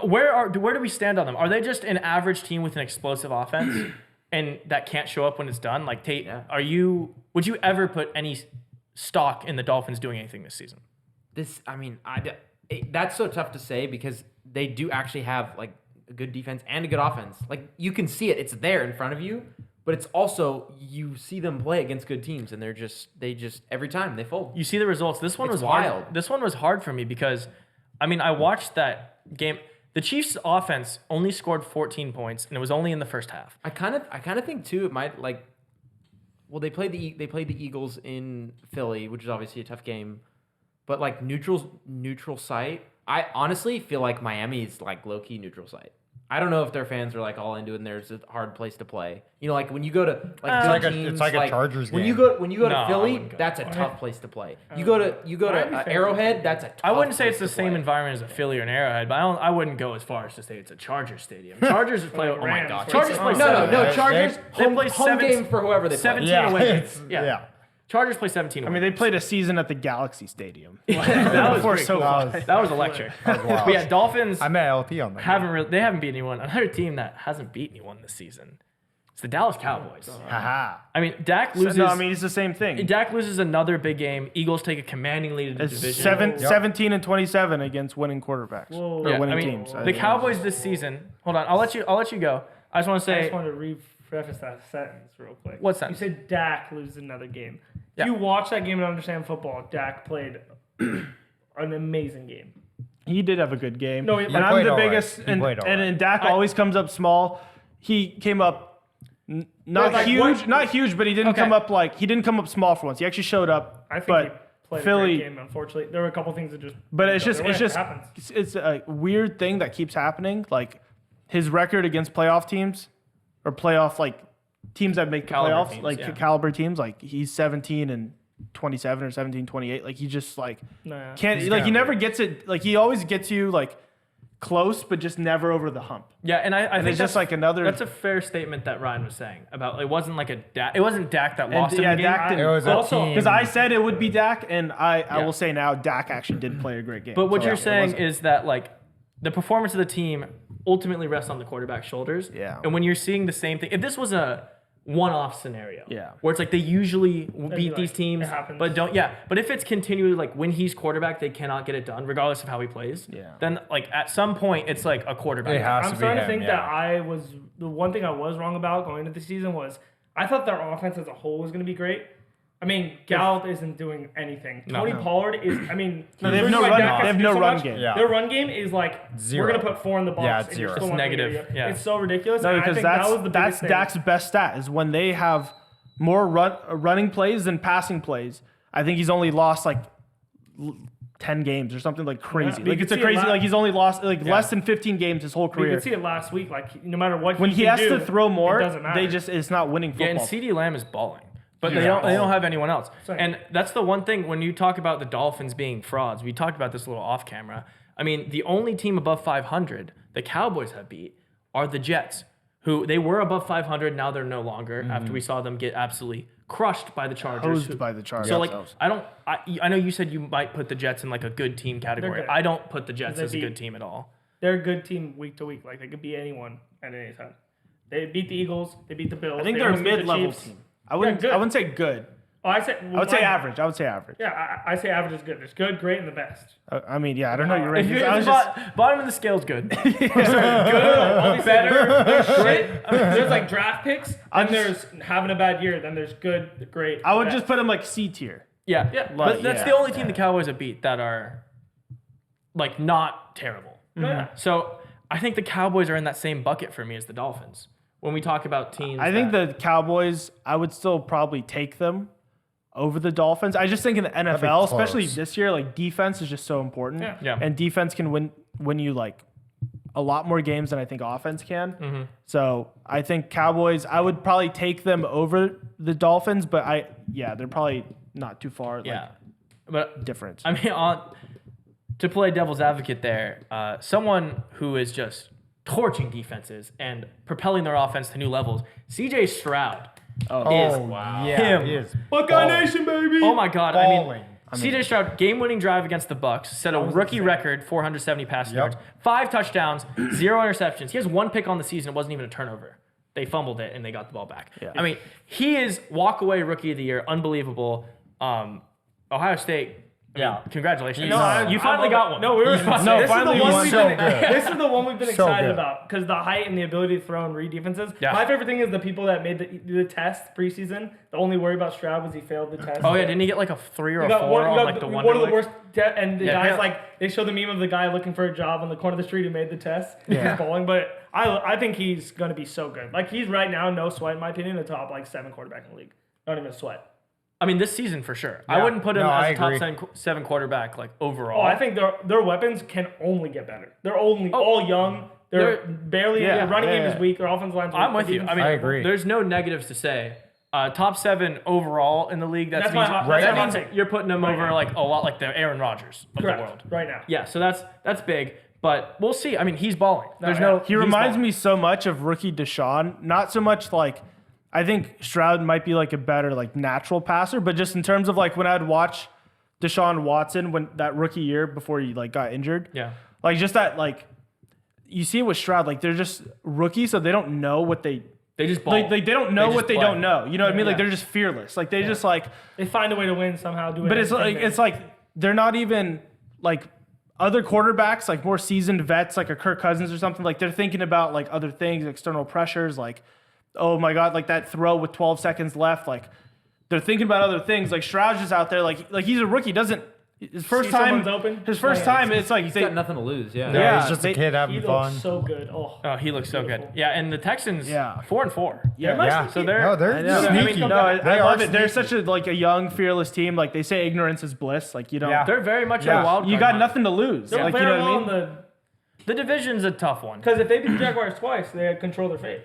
where do we stand on them? Are they just an average team with an explosive offense and that can't show up when it's done? Like Tate, would you ever put any stock in the Dolphins doing anything this season? that's so tough to say because they do actually have like a good defense and a good offense. Like you can see it; it's there in front of you. But it's also you see them play against good teams, and they just every time they fold. You see the results. This one It's was wild. hard. This one was hard for me because, I mean, I watched that game. The Chiefs' offense only scored 14 points, and it was only in the first half. I kind of think too. It might like, well, they played the Eagles in Philly, which is obviously a tough game, but like neutral site. I honestly feel like Miami is like low key neutral site. I don't know if their fans are like all into it and there's a hard place to play. You know, like when you go to like it's like a Chargers when game. you go No, to I Philly, wouldn't go. that's a tough place to play. You go to Arrowhead, that's a tough I wouldn't say place it's the to same play. environment as a Philly or an Arrowhead, but I wouldn't go as far as to say it's a Chargers stadium. Chargers play. Oh my Rams, God, right? Chargers play. No, Chargers They home, play home game for whoever they play. 17 Yeah, away. it's- Yeah. yeah. Chargers play 17 away. I mean, they played a season at the Galaxy Stadium. that was before pretty so cool. far. That was electric. That was wild. But yeah, Dolphins I met LT on that. they haven't beat anyone. Another team that hasn't beat anyone this season. It's the Dallas Cowboys. Haha. I mean, Dak loses. No, I mean, it's the same thing. Dak loses another big game. Eagles take a commanding lead in the It's division. 17 and 27 against winning quarterbacks Whoa. or Yeah, winning I mean, teams. the Cowboys this season. Hold on, I'll let you go. I just want to I say, just wanted to preface that sentence real quick. What sentence? You said Dak loses another game. Yeah. If you watch that game and understand football, Dak played an amazing game. He did have a good game. No, and he I'm played the all right. biggest. He And, played all and, right. and Dak always comes up small. He came up not like huge, what- not huge, but he didn't Okay. come up he didn't come up small for once. He actually showed up. I think but he played Philly, a great game. Unfortunately, there were a couple things that just. but it's didn't just go it's their just way. It happens. it's a weird thing that keeps happening. Like his record against playoff teams or playoff like teams that make the Caliber playoffs, teams, like yeah. caliber teams, like he's 17 and 27 or 17-28. Like he just like Nah. can't He's like he gonna never gets it. Like he always gets you like close, but just never over the hump. yeah, and I think it's just that's like another. That's a fair statement that Ryan was saying about it wasn't like it wasn't Dak that lost yeah, in the game. Dak didn't. It was a Also, team. Because I said it would be Dak, and I Yeah. will say now Dak actually did play a great game. But what So, you're it saying wasn't- is that like the performance of the team ultimately rests on the quarterback's shoulders. Yeah. And when you're seeing the same thing, if this was a one-off scenario, Yeah. where it's like they usually be beat like, these teams, it happens. but don't, yeah. But if it's continually like when he's quarterback, they cannot get it done, regardless of how he plays. Yeah. Then like at some point, it's like a quarterback. It has I'm to be starting him, to think yeah. that the one thing I was wrong about going into the season was I thought their offense as a whole was going to be great. I mean, Gallup isn't doing anything. Tony Pollard is. I mean, No, they the have reason no why run- Dak they has have to no do so run much, game. Yeah. Their run game is like Zero. we're gonna put 4 in the box. Yeah, it's and you're zero. still It's not gonna negative, get it. yeah. It's so ridiculous. no, and I because think that was the that's biggest thing. Dak's best stat is when they have more running plays than passing plays. I think he's only lost like 10 games or something like crazy. but Like you it's a can see it crazy. Like he's only lost like less than 15 games his whole But you career. could see it last week. Like no matter what When he can has do, to throw more, it doesn't matter. they just it's not winning Yeah, football. and CeeDee Lamb is balling. But Yeah. they don't have anyone else. Same. And that's the one thing when you talk about the Dolphins being frauds. We talked about this a little off camera. I mean, the only team above 500 the Cowboys have beat are the Jets, who they were above 500. Now they're no longer after we saw them get absolutely crushed by the Chargers. Hosed by the Chargers. So like I know you said you might put the Jets in like a good team category. good. I don't put the Jets They as a good beat- team at all. They're a good team week to week. Like they could beat anyone at any time. They beat the Eagles. They beat the Bills. I think they they're a almost beat the mid-level Chiefs. team. I wouldn't say good. Oh, I say. I would say average. I would say average. Yeah, I say average is good. There's good, great, and the best. I mean, yeah, I don't know your If rankings. you're I was just bottom of the scale is good. Good, better, there's shit. There's like draft picks, and there's having a bad year. Then there's good, great. I would best. just put him like C tier. Yeah, Yeah. But that's yeah, the only team the Cowboys have beat that are like not terrible. Yeah. So I think the Cowboys are in that same bucket for me as the Dolphins. When we talk about teams, I think the Cowboys, I would still probably take them over the Dolphins. I just think in the NFL, especially close. this year, like defense is just so important. Yeah. Yeah. And defense can win you like a lot more games than I think offense can. Mm-hmm. So I think Cowboys, I would probably take them over the Dolphins, but they're probably not too far. yeah, but Difference. I mean, to play devil's advocate there, someone who is just torching defenses and propelling their offense to new levels, CJ Stroud. Wow. Yeah, Him. he is Buckeye balling. Nation, baby. Oh my God! Balling. CJ Stroud game-winning drive against the Bucks set a rookie record 470 passing Yep. yards, 5 touchdowns, 0 interceptions. He has 1 pick on the season. It wasn't even a turnover. They fumbled it and they got the ball back. Yeah. I mean, he is walk-away rookie of the year, unbelievable. Ohio State Yeah, congratulations. No, you finally got one. No, we were. No, this finally is the one won. we've So been, good. This is the one we've been So excited good. about because the height and the ability to throw and read defenses. Yeah. My favorite thing is the people that made the test preseason. The only worry about Stroud was he failed the test. Oh yeah, didn't he get like a 3 or You a got 4 one, you on got like the one Wonder of the League? worst, and the Yeah. guys like they show the meme of the guy looking for a job on the corner of the street who made the test. Yeah. He's bowling, but I think he's gonna be so good. Like he's right now, no sweat in my opinion, the top like 7 quarterback in the league. Not even a sweat. I mean, this season for sure. I Yeah. wouldn't put him No, I as a top agree. seven quarterback like overall. Oh, I think their weapons can only get better. They're only all young. They're barely. Yeah, Their running game yeah. is weak. Their offensive line's weak. I'm with Their you. defense- I mean, I agree. There's no negatives to say. Top 7 overall in the league. That's my hot- Right. that's That my hot means take. you're putting them Right over now. like a lot like the Aaron Rodgers of Correct. the world. Right now. Yeah, so that's big. But we'll see. I mean, he's balling. There's no. He reminds me so much of rookie Deshaun. Not so much like, I think Stroud might be like a better like natural passer, but just in terms of like when I'd watch Deshaun Watson when that rookie year before he like got injured. Yeah. Like just that like, you see it with Stroud, like they're just rookies, so they don't know what they They just ball. like they don't know They what just they play. don't know. You know what I mean? Like Yeah. they're just fearless. Like they just like, They find a way to win somehow. Do it. but it's like they're not even like other quarterbacks, like more seasoned vets, like a Kirk Cousins or something. Like they're thinking about like other things, external pressures, like, oh my God, like that throw with 12 seconds left. Like they're thinking about other things. Like Stroud's just out there, like he's a rookie, doesn't his first See time someone's open, his first play it. time it's like He's they, got nothing to lose. Yeah. Yeah, Yeah, he's just they- a kid he having looks fun. so good. Oh, Oh, he looks so good. Beautiful. Yeah, and the Texans, Yeah. 4-4. yeah. Yeah. So they're No, they're I know. sneaky. No, I They love are it. They're sneaky. such a young, fearless team. Like they say, ignorance is bliss. Like you don't, Yeah. They're very much Yeah. a wild card. you got hunt. nothing to lose. they're Like you very know well what I mean? The division's a tough one. Because if they beat the Jaguars twice, they control their fate.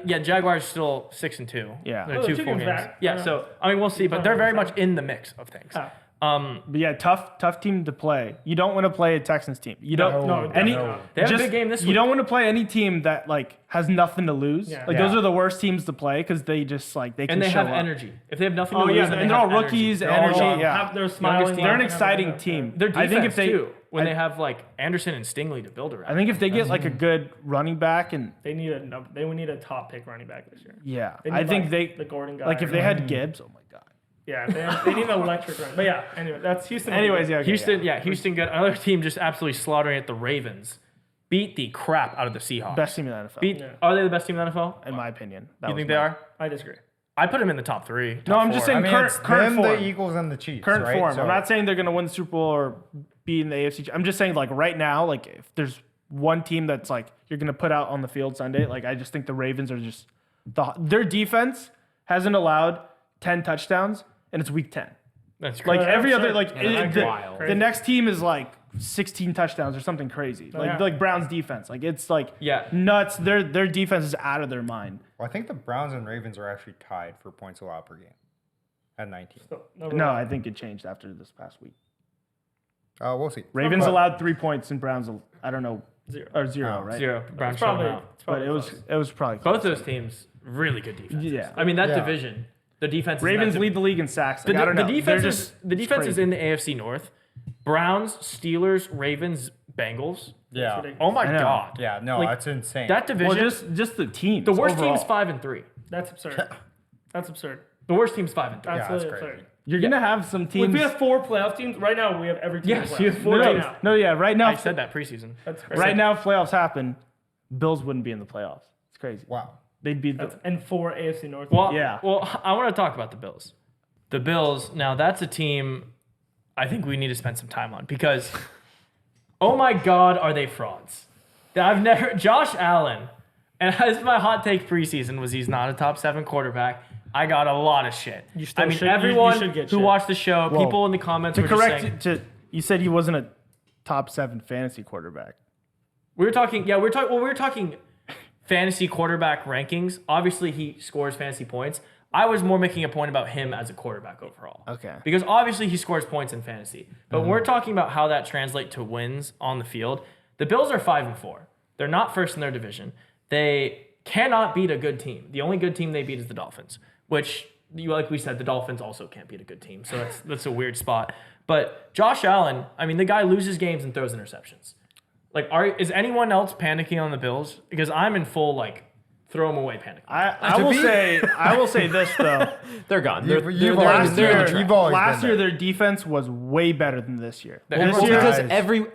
Yeah, Jaguars still 6-2. Yeah. they're Oh, they're 2 two full games games. back. Yeah, Yeah. so I mean we'll see, but they're very much in the mix of things. Yeah. But yeah, tough team to play. You don't want to play a Texans team. You don't. No, any. no. They have just- a big game this You week. don't want to play any team that like has nothing to lose. Yeah. Like Yeah. those are the worst teams to play because they just like they can And they show have up. energy. If they have nothing Oh to yeah, lose, then and they they're all have energy. rookies. They're all Energy. young. Yeah, They're smiling. they're an laughing, exciting everything. team. Their defense I think if they, too, when I- they have like Anderson and Stingley to build around. I think if they get like a good running back and They need a top pick running back this year. yeah, They I need, think like, the Gordon guy. like if they had Gibbs. Oh my god. Yeah, they need an electric run. But yeah, anyway, that's Houston. Anyways, yeah. Okay, Houston, yeah. Houston good. Another team just absolutely slaughtering at the Ravens. Beat the crap out of the Seahawks. Best team in the NFL, Beat. Yeah. Are they the best team in the NFL? in my opinion. That You was think they my- are? I disagree. I put them in the top 3. No, top I'm just 4. saying I mean, current it's current them, form. the Eagles, and the Chiefs. Current right? form. So- I'm not saying they're going to win the Super Bowl or be in the AFC. I'm just saying like right now, like if there's one team that's like you're going to put out on the field Sunday, like I just think the Ravens are just their defense hasn't allowed 10 touchdowns and it's week 10. That's Like crazy. every Yeah, other sure. like Yeah, that's wild. the next team is like 16 touchdowns or something crazy. Like yeah. like Browns defense. Like it's like Yeah. nuts. Their defense is out of their mind. Well, I think the Browns and Ravens are actually tied for points allowed per game at 19. So, No, I think it changed after this past week. We'll see. Ravens But- allowed 3 points and Browns I don't know Zero. or 0, Oh, right? 0. Browns It's shut probably, them out. it's But probably close. it was probably Both close. those teams, really good defense. Yeah. I mean, that Yeah. division, the defense. Ravens lead the league in sacks. Like, The, I don't know. the They're defense just is the defense is crazy. in the AFC North. Browns, Steelers, Ravens, Bengals. Yeah. ridiculous. Oh my I know. God. Yeah, no, Like, that's insane. That division. well, just the teams. the worst overall. team's 5-3. That's absurd. That's absurd. The worst team's 5-3. That's Yeah, that's really crazy. absurd. You're gonna have some If teams. we have 4 playoff teams right now, we have every team. in Yes, playoffs. you have 4 no, right teams. now. no, yeah, right now. I said that preseason. That's crazy. Right now, if playoffs happen, Bills wouldn't be in the playoffs. It's crazy. wow. They'd be the. And 4 AFC North. Well, Yeah. Well, I want to talk about the Bills. The Bills. Now that's a team I think we need to spend some time on because, oh my God, are they frauds? I've never Josh Allen, and as my hot take preseason was he's not a top 7 quarterback. I got a lot of shit. You still I mean, should- you everyone should get who shit. watched the show, Whoa. people in the comments To were just saying, correct, you said he wasn't a top 7 fantasy quarterback. we were talking. Yeah, we were talking fantasy quarterback rankings. Obviously, he scores fantasy points. I was more making a point about him as a quarterback overall. Okay. Because obviously he scores points in fantasy. But when we're talking about how that translates to wins on the field, the Bills are 5-4. They're not first in their division. They cannot beat a good team. The only good team they beat is the Dolphins, which, like we said, the Dolphins also can't beat a good team. So that's a weird spot. But Josh Allen, I mean, the guy loses games and throws interceptions. Like, is anyone else panicking on the Bills? Because I'm in full, like, throw them away, panic. I will say this though. They're gone. You've they're always Last been year, there. You've always last been year there. their defense was way better than this year. Well, This year, because Guys. every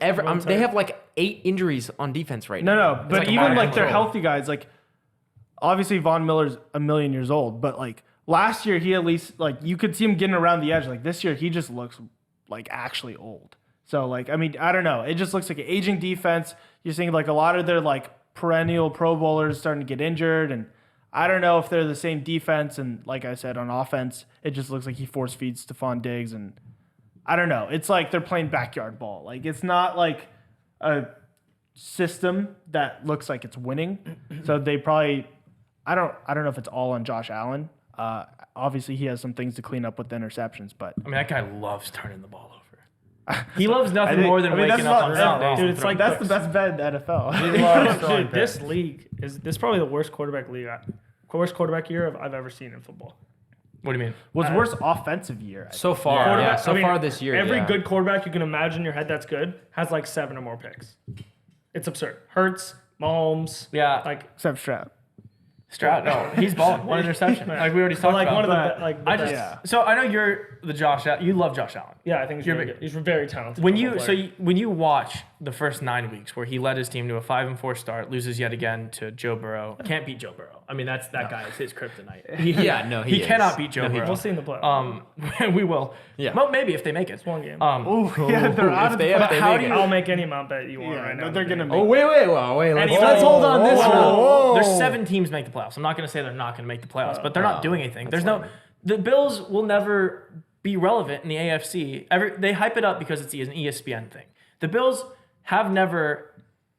they have like 8 injuries on defense right now. no, but like even out like of their control. healthy guys, like obviously Von Miller's a million years old, but like last year he at least like you could see him getting around the edge. Like this year he just looks like actually old. So like I mean I don't know. It just looks like an aging defense. You're seeing like a lot of their like perennial Pro Bowlers starting to get injured, and I don't know if they're the same defense. And like I said, on offense, it just looks like he force feeds Stephon Diggs, and I don't know. It's like they're playing backyard ball. Like it's not like a system that looks like it's winning. So they probably I don't know if it's all on Josh Allen. Obviously he has some things to clean up with the interceptions, but I mean, that guy loves turning the ball over. He loves nothing I think- more than I mean, waking that's up on not Sundays. wrong. Dude, and it's throwing like that's the best bet in the NFL. He loves throwing Dude, this picks. league is probably the worst quarterback year I've ever seen in football. What do you mean? Was worst offensive year. So far, yeah. Quarterback- So I mean, far this year, every yeah. good quarterback you can imagine in your head that's good has like 7 or more picks. It's absurd. Hurts, Mahomes, Yeah, like Except Stroud. Stroud. No, he's balling. One interception. Like we already talked like about. one of But the like. The I best. just so I know you're the Josh. You love Josh Allen. Yeah, I think he's You're really big- good. He's very talented. When football you player. when you watch the first 9 weeks where he led his team to a 5-4 start, loses yet again to Joe Burrow, can't beat Joe Burrow. I mean that guy is his kryptonite. Yeah, no, He is. cannot beat Joe No, he Burrow. we'll see in the playoffs. We will. Yeah. Well, maybe if they make it. One game. Oh, yeah, they're out of the if they how make do it. you- I'll make any amount bet you want Yeah, right no, now. they're gonna Oh make wait. Let's Anyone- hold on this one. Whoa. There's 7 teams make the playoffs. I'm not going to say they're not going to make the playoffs, but they're not doing anything. There's no. The Bills will never be relevant in the AFC. They hype it up because it's an ESPN thing. The Bills have never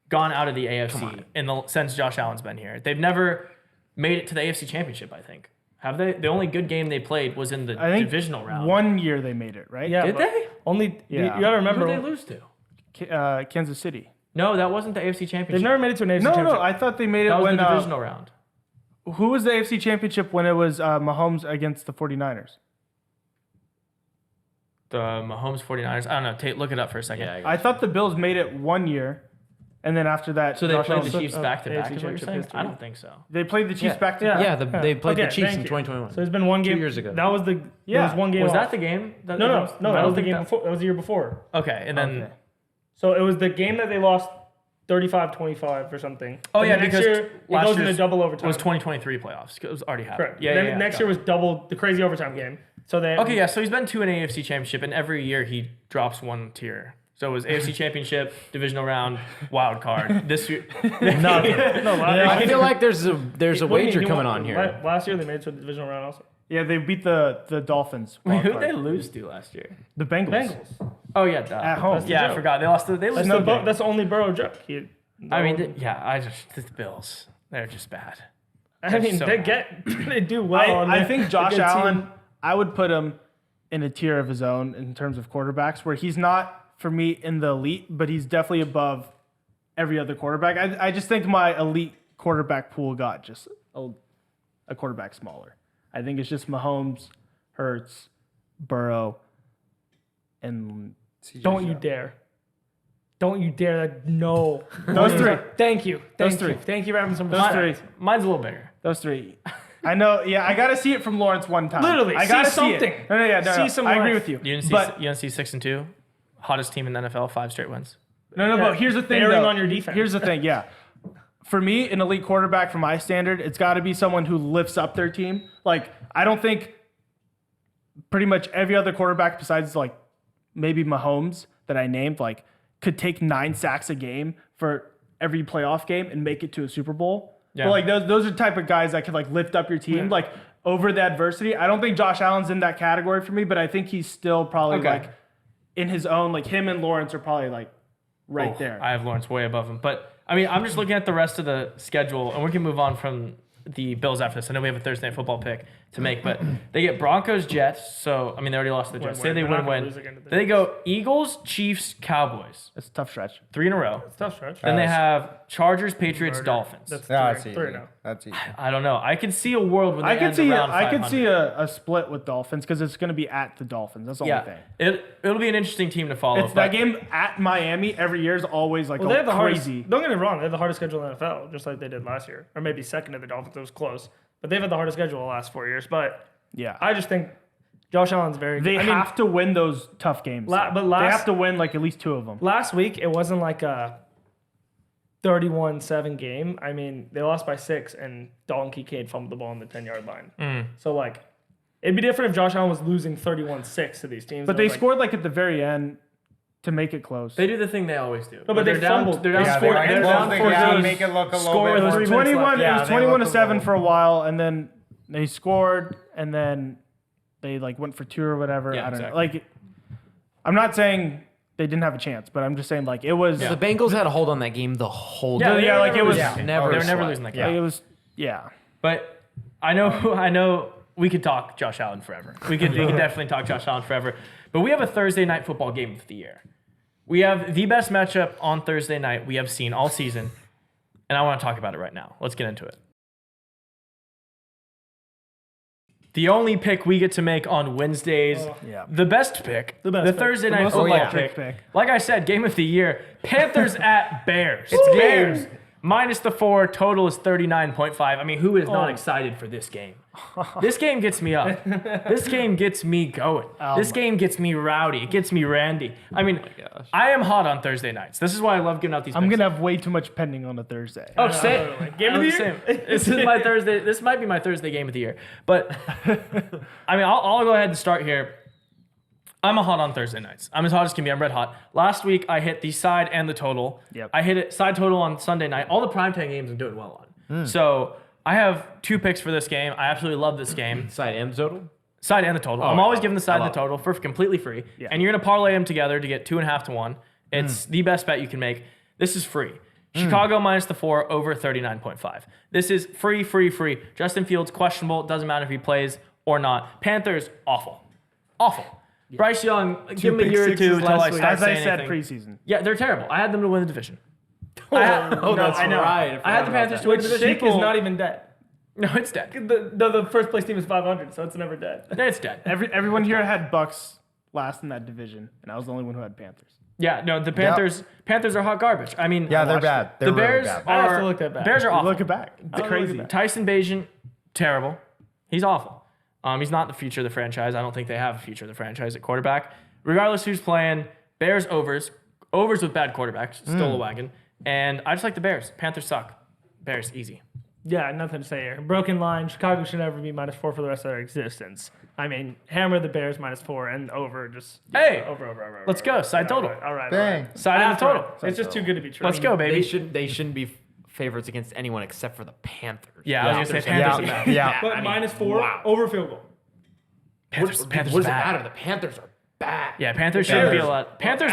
gone out of the AFC since Josh Allen's been here. They've never made it to the AFC Championship. I think. Have they? The only good game they played was in the I think divisional round. 1 year they made it, right? Yeah, Did but they? Only Yeah. you got to Who remember did they lose to? Kansas City. No, that wasn't the AFC Championship. they've never made it to an AFC No, championship. I thought they made it that was when the divisional round. who was the AFC Championship when it was Mahomes against the 49ers? The Mahomes 49ers. I don't know. Look it up for a second. Yeah, I thought the Bills made it 1 year, and then after that, So they Josh played Allen- the Chiefs back to back. AFC Is what you're championship saying? history. I don't think so. They played the Chiefs Yeah. back to Yeah. back. Yeah, they played Okay, the Chiefs thank in you. 2021. So there's been one game 2 years ago. That was the Yeah. There was one game. Was off. that the game? No, I that was don't the think game before. That was the year before. Okay, and then Okay. So it was the game that they lost 35-25 or something. oh Then yeah, the next because year it last goes into year's double overtime. was 2023 playoffs. It was already happened. Correct. Yeah, then yeah. next year was double the crazy overtime game. So they Okay, yeah. So he's been to an AFC Championship, and every year he drops one tier. So it was AFC Championship, divisional round, wild card. This year, I feel like there's a What do you wager mean, coming what- on here. Last year they made it to the divisional round also. Yeah, they beat the Dolphins. wait, wild who card. did they lose to last year? The Bengals. Bengals. Oh yeah, duh. At home. That's the Yeah, I joke. forgot. They lost. They That's lost. the only Burrow joke. I mean, the Bills. They're just bad. I mean, so they bad. they do well. and I they're think a Josh good team. Allen, I would put him in a tier of his own in terms of quarterbacks, where he's not, for me, in the elite, but he's definitely above every other quarterback. I just think my elite quarterback pool got just a quarterback smaller. I think it's just Mahomes, Hurts, Burrow, and Don't you dare. Don't you dare. No. Those three. Thank you. Those Thank three. you. Thank you for having some Those respect. three. Mine's a little bigger. Those three. I know. Yeah, I got to see it from Lawrence one time. Literally, I gotta see something. It. No, yeah, no, See no. some I agree life. with you. UNC, But UNC 6-2, hottest team in the NFL, 5 straight wins. no, Yeah, but here's the thing. bearing though. on your defense. Here's the thing. Yeah, for me, an elite quarterback, for my standard, it's got to be someone who lifts up their team. Like, I don't think pretty much every other quarterback besides like maybe Mahomes that I named like could take 9 sacks a game for every playoff game and make it to a Super Bowl. Yeah. But like those are the type of guys that could like lift up your team like over the adversity. I don't think Josh Allen's in that category for me, but I think he's still probably Okay. like in his own, like him and Lawrence are probably like right Oh, there. I have Lawrence way above him. But, I mean, I'm just looking at the rest of the schedule, and we can move on from the Bills after this. I know we have a Thursday Night Football pick to make, but they get Broncos, Jets. So, I mean, they already lost to the Jets. Say they They're not win. gonna lose again to the Then they go Eagles, Chiefs, Cowboys. It's a tough stretch. 3 in a row. It's a tough stretch. Then they have Chargers, Patriots, Dolphins. That's Yeah, three, I see. three now. That's easy. I don't know. I can see a world where they I could end see around I could 500. see a split with Dolphins because it's going to be at the Dolphins. That's the only thing. It'll be an interesting team to follow. It's that game at Miami every year is always like Well, they have the crazy. hardest. Don't get me wrong. They have the hardest schedule in the NFL, just like they did last year, or maybe second to the Dolphins. It was close, but they've had the hardest schedule the last 4 years. But Yeah, I just think Josh Allen's very good. they have to win those tough games. but they last- have to win like at least 2 of them. last week it wasn't like a 31-7 game. I mean, they lost by 6, and Dalton Kincaid fumbled the ball on the 10-yard line. So like, it'd be different if Josh Allen was losing 31-6 to these teams. But they scored like at the very end to make it close. They do the thing they always do. No, but they're they fumbled. They're down. Yeah, they scored like and close down the 4 gap, zeros. make it look a little Score bit with more. It was 3 minutes 21. left. It Yeah, was they 21 to look a 7 little- for a while, and then they scored, and then they like went for 2 or whatever. Yeah, I don't exactly. know. Like, I'm not saying they didn't have a chance, but I'm just saying like it was. The Bengals had a hold on that game the whole Yeah, time. they were like, it never was- losing. never They were never sweat. losing that game. Like, it was. Yeah. But I know we could talk Josh Allen forever. We could definitely talk Josh Allen forever. But we have a Thursday night football game of the year. We have the best matchup on Thursday night we have seen all season, and I want to talk about it right now. Let's get into it. The only pick we get to make on Wednesdays, Yeah. the best pick, the, best pick. Thursday The night most football electric pick. pick. Like I said, game of the year, Panthers at Bears. It's Bears. Minus the 4, total is 39.5. I mean, who is not excited for this game? This game gets me up. This game gets me going. This game gets me rowdy. It gets me randy. I mean, I am hot on Thursday nights. This is why I love giving out these I'm picks. gonna have way too much pending on a Thursday. Oh, same. Game of the year? Same. This is my Thursday. This might be my Thursday game of the year. But I mean, I'll go ahead and start here. I'm a hot on Thursday nights. I'm as hot as can be. I'm red hot. Last week I hit the side and the total. Yep. I hit it side total on Sunday night. All the primetime games I'm doing well on. So I have 2 picks for this game. I absolutely love this game. Side and total. Side and the total. I'm always giving the side I and the love total for completely free. Yeah. And you're gonna parlay them together to get 2.5 to 1. It's the best bet you can make. This is free. Chicago minus the 4 over 39.5. This is free. Justin Fields questionable. Doesn't matter if he plays or not. Panthers awful. Bryce Young, give him a year or 2 until I start As I saying said, anything. preseason. Yeah, they're terrible. I had them to win the division. that's I know. right. I had the Panthers to win Which the division. Shake is not even dead. No, it's dead. The first place team is 500, so it's never dead. It's dead. Everyone here had Bucks last in that division, and I was the only one who had Panthers. Yeah, no, the Panthers are hot garbage. I mean, Yeah, they're bad. They're the Bears really bad. I have are to look that back. Bears are awful. Look it back. It's crazy. Tyson Bagent, terrible. He's awful. He's not the future of the franchise. I don't think they have a future of the franchise at quarterback. Regardless who's playing, Bears overs with bad quarterbacks, stole a wagon. And I just like the Bears. Panthers suck. Bears, easy. Yeah, nothing to say here. Broken line. Chicago should never be minus 4 for the rest of their existence. I mean, hammer the Bears minus 4 and over. Just Hey, over. let's go. Side total. All right. Bang. Side and the total. It's just too good to be true. Let's go, baby. They shouldn't be favorites against anyone except for the Panthers. Yeah, I was going to say Yeah, Panthers are bad. yeah. But I mean, minus 4 wow. over field goal. Panthers What does are it bad. matter? The Panthers are bad. Yeah, Panthers shouldn't be allowed. Panthers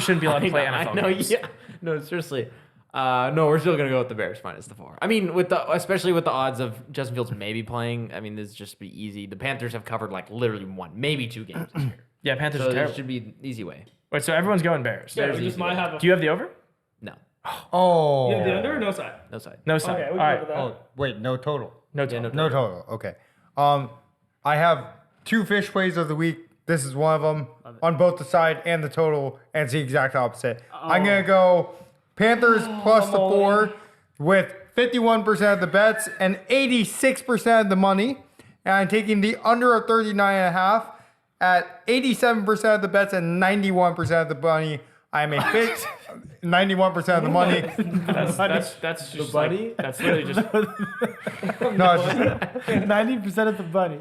shouldn't be allowed to play NFL I know, games. yeah. No, seriously. No, we're still gonna go with the Bears minus the 4. I mean, especially with the odds of Justin Fields maybe playing. I mean, this just be easy. The Panthers have covered like literally 1, maybe 2 games this year. Yeah, Panthers So are this terrible. should be an easy way. Wait, so everyone's going Bears. Yeah, There's we just easy might way. have a. Do you have the over? No, Oh. You have the under or no side? no side. No side. Okay, we All can right. go with that. Oh, wait, no total. No total. No total. Okay. I have 2 fish plays of the week. This is one of them on both the side and the total, and it's the exact opposite. I'm gonna go Panthers plus the 4 with 51% of the bets and 86% of the money, and I'm taking the under of 39.5 at 87% of the bets and 91% of the money. I'm a fish. 91% of the money. That's just like, that's literally just No, it's just 90% of the money.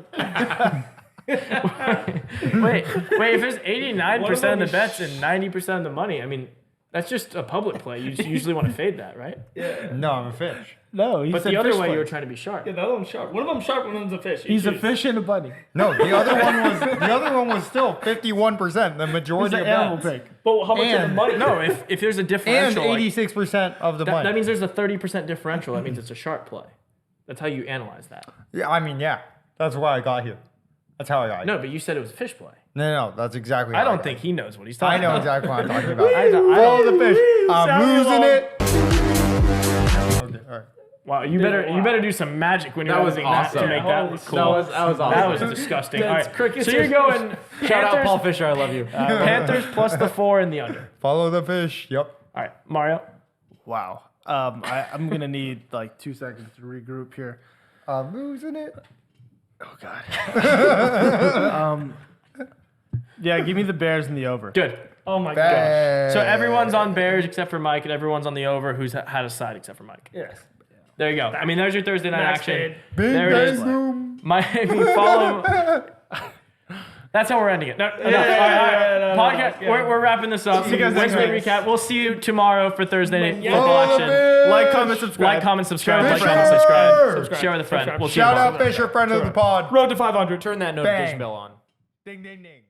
wait. If there's 89% of the bets and 90% of the money, I mean, that's just a public play. You just usually want to fade that, right? no, I'm a fish. No, he But said the other fish way, play. you were trying to be sharp. Yeah, the other one's sharp. One of them's sharp, one of them's a fish. You He's a choose. fish and a bunny. No, the other one was still 51%, the He's majority an of animal bets. pick. But how much of the And- money? No, if there's a And differential, like, 86% of the money. that means there's a 30% differential. That means it's a sharp play. That's how you analyze that. Yeah, I mean, yeah. That's why I got here. That's how I got here. No, but you said it was a fish play. No, that's exactly I how don't got think here. he knows what he's I talking know about. exactly what I'm talking about. I don't- Follow the fish. I'm Sound losing wrong. it. Okay, all right. Wow, you better do some magic when you're That was editing that to awesome. make that look cool. That was awesome. That was disgusting. All right, crickets so you're going Shout out Paul Panthers, Fisher. I love you. Panthers plus the 4 in the under. Follow the fish. Yep. All right, Mario. Wow. I'm gonna need like 2 seconds to regroup here. I'm losing it. Oh God. Yeah, give me the Bears and the over. Good. Oh my gosh. So everyone's on Bears except for Mike, and everyone's on the over who's had a side except for Mike. Yes. There you go. I mean, there's your Thursday night Max action. paid. There it is. Miami, follow. That's how we're ending it. No, all right. Podcast. We're wrapping this up. See you guys next Wednesday week. recap. We'll see you tomorrow for Thursday night Yeah. football Follow the action. fish. Like, comment, subscribe. Like, comment, subscribe. Like, Fisher! comment, subscribe. Subscribe. Share with a friend. Subscribe. We'll see you Shout tomorrow. out Fisher, friend of the pod. Road to 500. Turn that notification Bang. bell on. Ding, ding, ding.